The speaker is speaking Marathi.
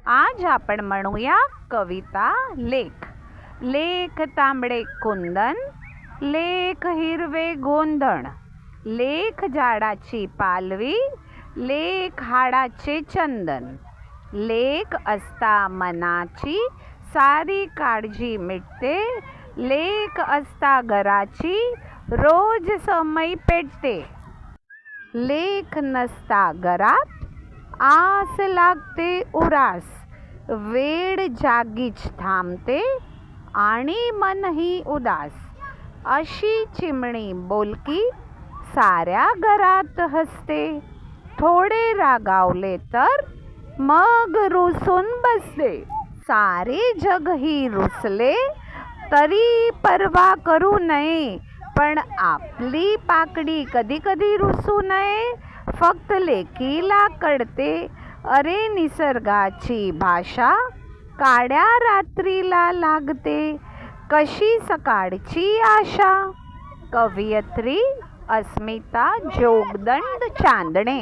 आज आपण म्हणूया कविता लेख. लेख तांबडे कुंदन, लेख हिरवे गोंधण, लेख झाडाची पालवी, लेख हाडाचे चंदन, लेख असता मनाची सारी काळजी मिटते, लेख असता घराची रोज समय पेटते, लेख नसता घरात आस लागते उरास, वेळ जागीच थांबते आणि मनही उदास, अशी चिमणी बोलकी साऱ्या घरात हसते, थोडे रागावले तर मग रुसून बसते, सारे जगही रुसले तरी पर्वा करू नये, पण आपली पाकडी कधी कधी रुसू नये, फक्त लेकीला कळते अरे निसर्गाची भाषा, काड्या रात्रीला लागते कशी सकाळची आशा. कवयित्री अस्मिता जोगदंड चांदणे.